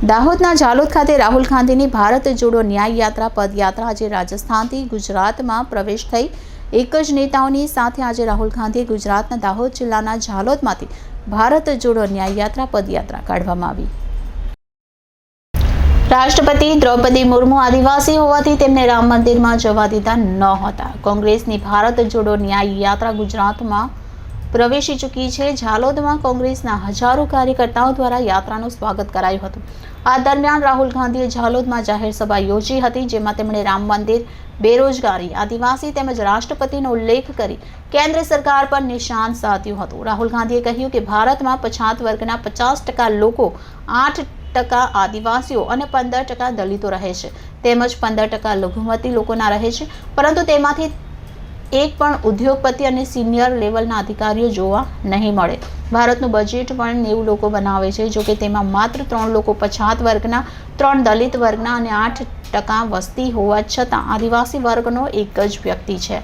દાહોદના ઝાલોદ ખાતે રાહુલ ગાંધીની ભારત જોડો ન્યાય યાત્રા પદયાત્રા આજે રાજસ્થાનથી ગુજરાતમાં પ્રવેશ થઈ। એક જ નેતાઓની સાથે આજે રાહુલ ગાંધીએ ગુજરાતના દાહોદ જિલ્લાના ઝાલોદમાંથી ભારત જોડો ન્યાય યાત્રા પદયાત્રા કાઢવામાં આવી। રાષ્ટ્રપતિ દ્રૌપદી મુર્મુ આદિવાસી હોવાથી તેમને રામ મંદિરમાં જવા દીધા નહોતા। કોંગ્રેસની ભારત જોડો ન્યાય યાત્રા ગુજરાતમાં પ્રવેશી ચૂકી છે। ઝાલોદમાં કોંગ્રેસના હજારો કાર્યકર્તાઓ દ્વારા યાત્રાનું સ્વાગત કરાયું હતું। આ દરમિયાન રાહુલ ગાંધીએ ઝાલોદમાં જાહેર સભા યોજી હતી, જેમાં તેમણે રામ મંદિર, બેરોજગારી, આદિવાસી તેમજ રાષ્ટ્રપતિનો ઉલ્લેખ કરી કેન્દ્ર સરકાર પર નિશાન સાધ્યું હતું। રાહુલ ગાંધીએ કહ્યું કે ભારતમાં પછાત વર્ગના 50% લોકો, 8% આદિવાસીઓ અને 15% દલિતો રહે છે, તેમજ 15% લઘુમતી લોકોના રહે છે, પરંતુ તેમાંથી એક પણ ઉદ્યોગપતિ અને સિનિયર લેવલના અધિકારીઓ જોવા નહીં મળે। ભારતનું બજેટ પણ 90 લોકો બનાવે છે, જોકે તેમાં માત્ર 3 લોકો પછાત વર્ગના, 3 દલિત વર્ગના અને 8% વસ્તી હોવા છતાં આદિવાસી વર્ગનો એક જ વ્યક્તિ છે।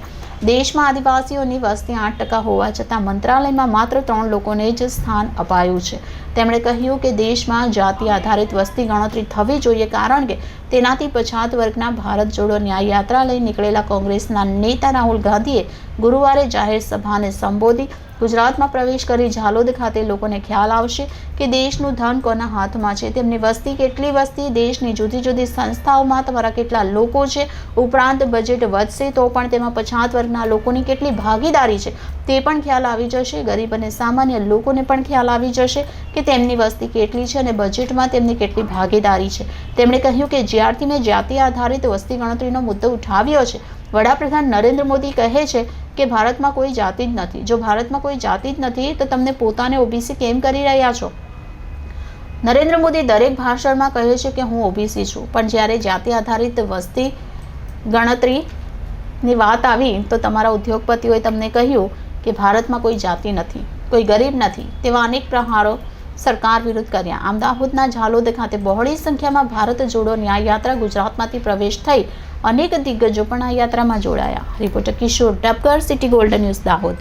દેશમાં આદિવાસીઓની વસ્તી 8% હોવા છતાં મંત્રાલયમાં માત્ર 3 લોકોને જ સ્થાન અપાયું છે। તેમણે કહ્યું કે દેશમાં જાતિ આધારિત વસ્તી ગણતરી થવી જોઈએ, કારણ કે તેનાથી પછાત વર્ગના ભારત જોડો ન્યાય યાત્રા લઈ નીકળેલા કોંગ્રેસના નેતા રાહુલ ગાંધીએ ગુરુવારે જાહેર સભાને સંબોધી ગુજરાતમાં પ્રવેશ કરી ઝાલોદ ખાતે લોકોને ખ્યાલ આવશે કે દેશનું ધન કોના હાથમાં છે, તેમની વસ્તી કેટલી વસ્તી, દેશની જુદી જુદી સંસ્થાઓમાં તમારા કેટલા લોકો છે, ઉપરાંત બજેટ વધશે તો પણ તેમાં પછાત વર્ગના લોકોની કેટલી ભાગીદારી છે તે પણ ખ્યાલ આવી જશે। ગરીબ અને સામાન્ય લોકોને પણ ખ્યાલ આવી જશે કે તેમની વસ્તી કેટલી છે અને બજેટમાં તેમની કેટલી ભાગીદારી છે। તેમણે કહ્યું કે જ્યારથી મેં જાતિ આધારિત વસ્તી ગણતરીનો મુદ્દો ઉઠાવ્યો છે, વડાપ્રધાન નરેન્દ્ર મોદી કહે છે કે ભારતમાં કોઈ જાતિ જ નથી। જો ભારતમાં કોઈ જાતિ જ નથી તો તમને પોતાને ઓબીસી કેમ કરી રહ્યા છો? નરેન્દ્ર મોદી દરેક ભાષણમાં કહે છે કે હું ઓબીસી છું, પણ જ્યારે જાતિ આધારિત વસ્તી ગણતરીની વાત આવી તો તમારા ઉદ્યોગપતિઓએ તમને કહ્યું કે ભારતમાં કોઈ જાતિ નથી, કોઈ ગરીબ નથી, તેવા અનેક પ્રહારો સરકાર વિરુદ્ધ કર્યા। આમ દાહોદના ઝાલોદ ખાતે બહોળી સંખ્યામાં ભારત જોડો ન્યાય યાત્રા ગુજરાતમાંથી પ્રવેશ થઈ અનેક દિગ્ગજો પણ આ યાત્રામાં જોડાયા। રિપોર્ટર કિશોર ટપકર, સિટી ગોલ્ડન ન્યૂઝ, દાહોદ।